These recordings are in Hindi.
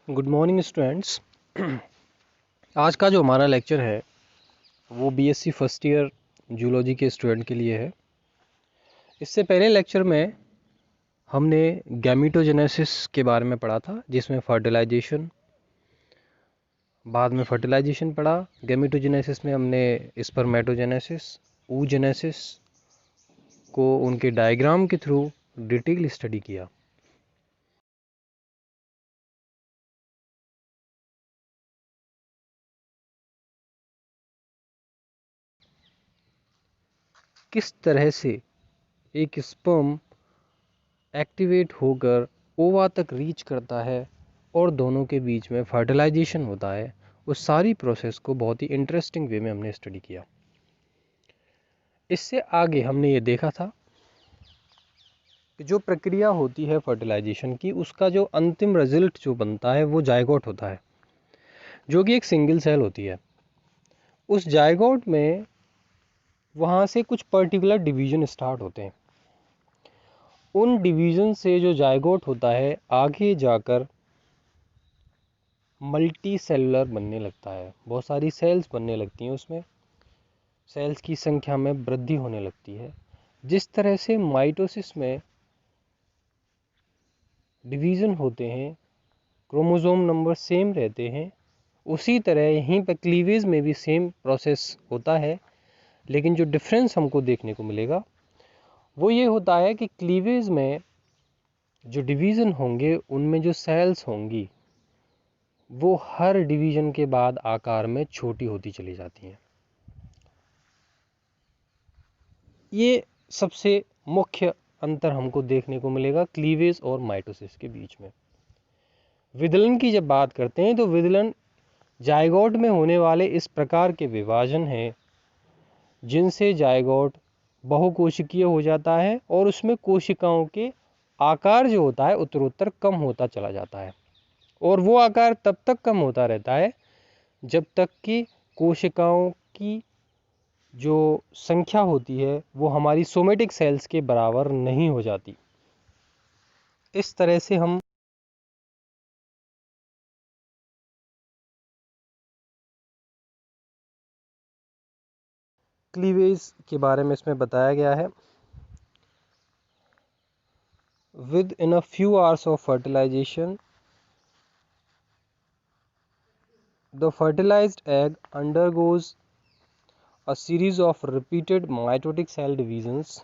Good morning students. आज का जो हमारा लेक्चर है वो बीएससी फर्स्ट ईयर जूलॉजी के स्टूडेंट के लिए है। इससे पहले लेक्चर में हमने गैमीटोजेनेसिस के बारे में पढ़ा था, जिसमें फर्टिलाइजेशन, बाद में फर्टिलाइजेशन पढ़ा। गैमीटोजेनेसिस में हमने स्पर्मेटोजेनेसिस, oogenesis को उनके डायग्राम के थ्रू डिटेल स्टडी किया। किस तरह से एक स्पर्म एक्टिवेट होकर ओवा तक रीच करता है और दोनों के बीच में फर्टिलाइजेशन होता है, उस सारी प्रोसेस को बहुत ही इंटरेस्टिंग वे में हमने स्टडी किया। इससे आगे हमने ये देखा था कि जो प्रक्रिया होती है फर्टिलाइजेशन की, उसका जो अंतिम रिजल्ट जो बनता है वो जायगोट होता है, जो कि एक सिंगल सेल होती है। उस जायगोट में वहाँ से कुछ पर्टिकुलर डिवीजन स्टार्ट होते हैं। उन डिवीजन से जो जायगोट होता है आगे जाकर मल्टी सेलुलर बनने लगता है। बहुत सारी सेल्स बनने लगती हैं, उसमें सेल्स की संख्या में वृद्धि होने लगती है। जिस तरह से माइटोसिस में डिवीज़न होते हैं, क्रोमोसोम नंबर सेम रहते हैं, उसी तरह यहीं पर क्लीवेज में भी सेम प्रोसेस होता है। लेकिन जो डिफरेंस हमको देखने को मिलेगा वो ये होता है कि क्लीवेज में जो डिवीज़न होंगे उनमें जो सेल्स होंगी वो हर डिवीज़न के बाद आकार में छोटी होती चली जाती हैं। ये सबसे मुख्य अंतर हमको देखने को मिलेगा क्लीवेज और माइटोसिस के बीच में। विदलन की जब बात करते हैं तो विदलन जायगोट में होने वाले इस प्रकार के विभाजन हैं जिनसे जायगोट बहुकोशिकीय हो जाता है और उसमें कोशिकाओं के आकार जो होता है उत्तरोत्तर कम होता चला जाता है। और वो आकार तब तक कम होता रहता है जब तक कि कोशिकाओं की जो संख्या होती है वो हमारी सोमेटिक सेल्स के बराबर नहीं हो जाती। इस तरह से हम क्लीवेज के बारे में इसमें बताया गया है। Within a few hours of fertilization, the fertilized egg undergoes a series of repeated mitotic cell divisions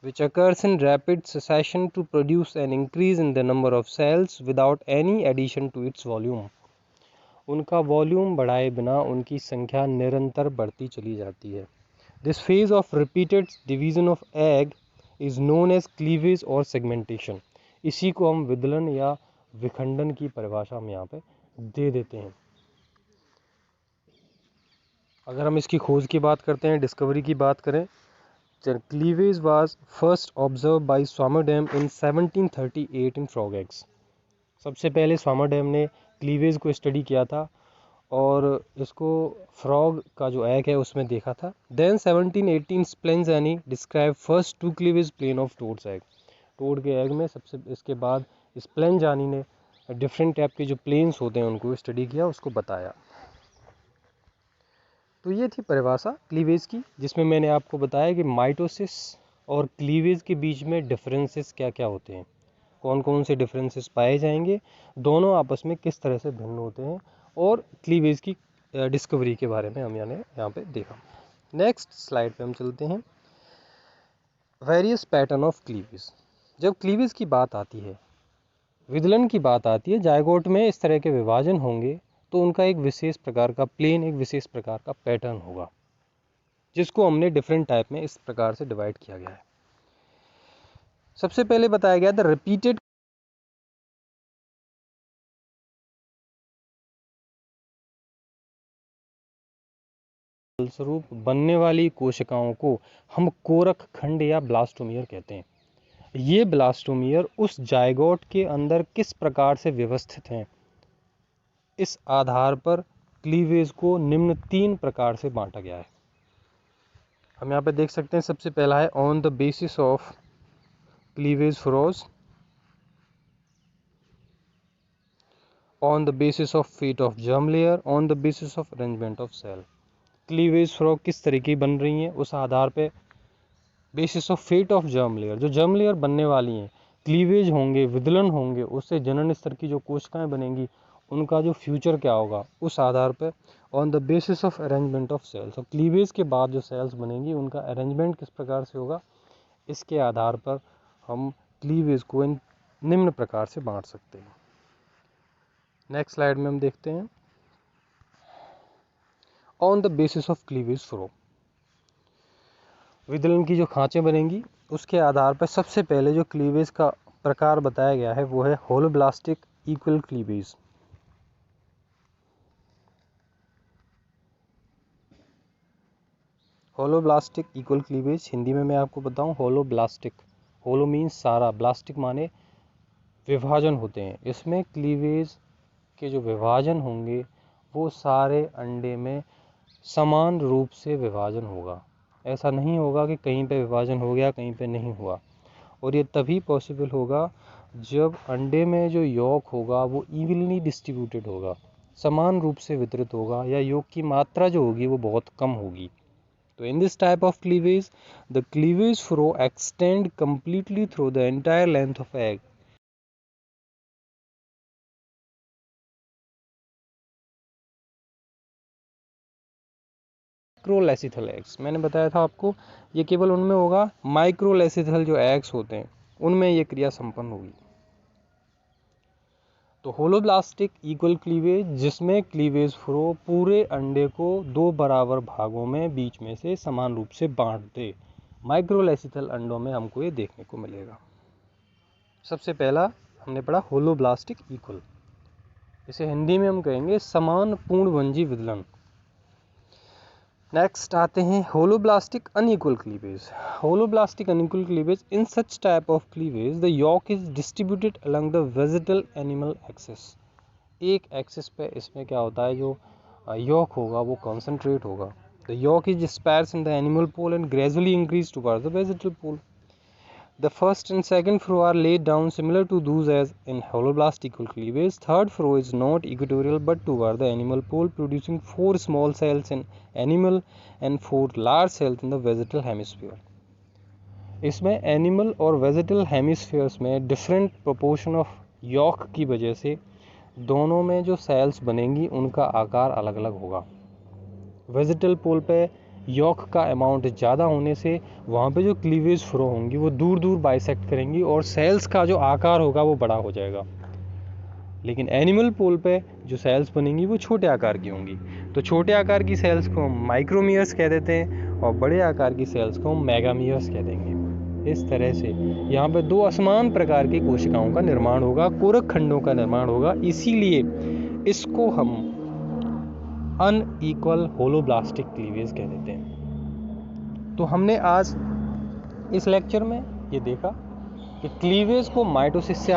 which occurs in rapid succession to produce an increase in the number of cells without any addition to its volume. उनका वॉल्यूम बढ़ाए बिना उनकी संख्या निरंतर बढ़ती चली जाती है। This phase of repeated division of egg is known as cleavage और segmentation. इसी को हम विदलन या विखंडन की परिभाषा में यहाँ पे दे देते हैं। अगर हम इसकी खोज की बात करते हैं, डिस्कवरी की बात करें, cleavage was first observe by Swammerdam in 1738 in frog eggs. सबसे पहले स्वामरडेम ने क्लीवेज को स्टडी किया था और इसको फ्रॉग का जो एग है उसमें देखा था। Then 1718 Spallanzani describe first two cleavage plane of toads egg. Toad के एग में सबसे इसके बाद स्प्लेंजानी ने डिफरेंट टाइप के जो प्लेन्स होते हैं उनको स्टडी किया, उसको बताया। तो ये थी परिभाषा क्लीवेज की, जिसमें मैंने आपको बताया कि माइटोसिस और क्लीवेज के बीच में डिफरेंसेस क्या क्या होते हैं, कौन कौन से डिफरेंसेस पाए जाएंगे, दोनों आपस में किस तरह से भिन्न होते हैं, और क्लीवेज की डिस्कवरी के बारे में हम यहाँ पे देखा। नेक्स्ट स्लाइड पे हम चलते हैं। Various pattern of cleavage. जब क्लीवेज की बात आती है, विदलन की बात आती है, जायगोट में इस तरह के विभाजन होंगे तो उनका एक विशेष प्रकार का प्लेन, एक विशेष प्रकार का पैटर्न होगा, जिसको हमने डिफरेंट टाइप में इस प्रकार से डिवाइड किया गया है। सबसे पहले बताया गया था रिपीटेड फलस्वरूप बनने वाली कोशिकाओं को हम कोरक खंड या ब्लास्टोमियर कहते हैं। ये ब्लास्टोमियर उस जायगोट के अंदर किस प्रकार से व्यवस्थित हैं, इस आधार पर क्लीवेज को निम्न 3 प्रकार से बांटा गया है। हम यहाँ पे देख सकते हैं, सबसे पहला है on the basis of cleavage furrows. On the basis of fate of germ layer, on the basis of arrangement of cell. Cleavage furrow किस तरीके बन रही हैं उस आधार पे, basis of fate of germ layer, जो जर्म लेयर बनने वाली हैं, क्लीवेज होंगे, विदलन होंगे, उससे जनन स्तर की जो कोशिकाएं बनेंगी उनका जो फ्यूचर क्या होगा उस आधार पर, on the basis of arrangement of cells. और क्लीवेज के बाद जो सेल्स बनेंगी उनका अरेंजमेंट किस प्रकार से होगा, इसके आधार पर हम क्लीवेज को इन निम्न प्रकार से बांट सकते हैं। नेक्स्ट स्लाइड में हम देखते हैं on the basis of cleavage furrow. विदलन की जो खांचे बनेंगी उसके आधार पर सबसे पहले जो क्लीवेज का प्रकार बताया गया है वो है holoblastic equal cleavage. Holoblastic equal cleavage Hindi में मैं आपको बताऊं, होलोब्लास्टिक, होलो मीन्स सारा, ब्लास्टिक माने विभाजन होते हैं। इसमें क्लीवेज के जो विभाजन होंगे वो सारे अंडे में समान रूप से विभाजन होगा। ऐसा नहीं होगा कि कहीं पे विभाजन हो गया कहीं पे नहीं हुआ। और ये तभी पॉसिबल होगा जब अंडे में जो यॉक होगा वो इवनली डिस्ट्रीब्यूटेड होगा, समान रूप से वितरित होगा, या यॉक की मात्रा जो होगी वो बहुत कम होगी। तो in this type of cleavage, the cleavage furrow extend completely through the entire length of egg. Microlecithal eggs, मैंने बताया था आपको, ये केवल उनमें होगा, माइक्रोलेसिथल जो एग्स होते हैं उनमें ये क्रिया संपन्न होगी। तो होलोब्लास्टिक इक्वल क्लीवेज, जिसमें क्लीवेज फ्रो पूरे अंडे को दो बराबर भागों में बीच में से समान रूप से बांट दे। माइक्रोलेसिथल अंडों में हमको ये देखने को मिलेगा। सबसे पहला हमने पढ़ा होलोब्लास्टिक इक्वल, इसे हिंदी में हम कहेंगे समान पूर्णभंजी विदलन। नेक्स्ट आते हैं holoblastic unequal cleavage. Holoblastic unequal cleavage, in such type of cleavage the yolk is distributed along the vegetal animal axis. एक एक्सिस पे इसमें क्या होता है, जो यॉक होगा वो कॉन्सेंट्रेट होगा। The yolk is sparse in the animal pole and gradually increase towards the vegetal pole. The first and second furrow are laid down similar to those as in holoblast equal cleavage. Third furrow is not equatorial but toward the animal pole, producing 4 small cells in animal and 4 large cells in the vegetal hemisphere. इसमें एनिमल और वेजिटल हेमिस्फीयर्स में डिफरेंट प्रोपोर्शन ऑफ यॉक की वजह से दोनों में जो सेल्स बनेंगी उनका आकार अलग अलग होगा। वेजिटल पोल पे यॉक का अमाउंट ज़्यादा होने से वहाँ पे जो क्लीवेज फ्रो होंगी वो दूर दूर बाइसेक्ट करेंगी और सेल्स का जो आकार होगा वो बड़ा हो जाएगा। लेकिन एनिमल पोल पे जो सेल्स बनेंगी वो छोटे आकार की होंगी। तो छोटे आकार की सेल्स को हम माइक्रोमियर्स कह देते हैं और बड़े आकार की सेल्स को हम मेगामियर्स कह देंगे। इस तरह से यहाँ पे दो असमान प्रकार की कोशिकाओं का निर्माण होगा, कोरक खंडों का निर्माण होगा। इसीलिए इसको हम अनइक्वल होलोब्लास्टिक क्लीवेज कह देते हैं। तो हमने आज इस लेक्चर में ये देखा कि क्लीवेज को माइटोसिस से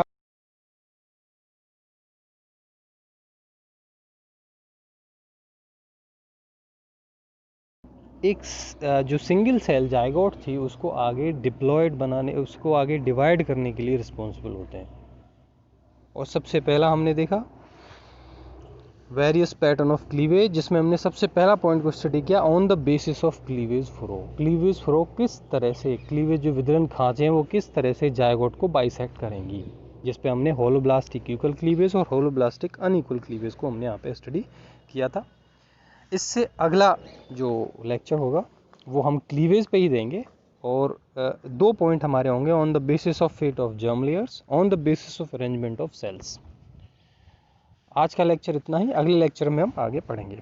एक जो सिंगल सेल जायगोट थी उसको आगे डिप्लॉयड बनाने, उसको आगे डिवाइड करने के लिए रिस्पॉन्सिबल होते हैं। और सबसे पहला हमने देखा वेरियस पैटर्न ऑफ क्लीवेज, जिसमें हमने सबसे पहला पॉइंट को स्टडी किया on the basis of cleavage furrow. Cleavage furrow किस तरह से, क्लीवेज जो विदलन खांचे हैं वो किस तरह से जायगोट को बाइसेक्ट करेंगी, जिस पे हमने होलोब्लास्टिक इक्वल क्लीवेज और होलोब्लास्टिक अनइक्वल क्लीवेज को हमने यहाँ पे स्टडी किया था। इससे अगला जो लेक्चर होगा वो हम क्लीवेज पे ही देंगे और 2 पॉइंट हमारे होंगे on the basis of fate of germ layers, on the basis of arrangement of cells. आज का लेक्चर इतना ही, अगले लेक्चर में हम आगे पढ़ेंगे।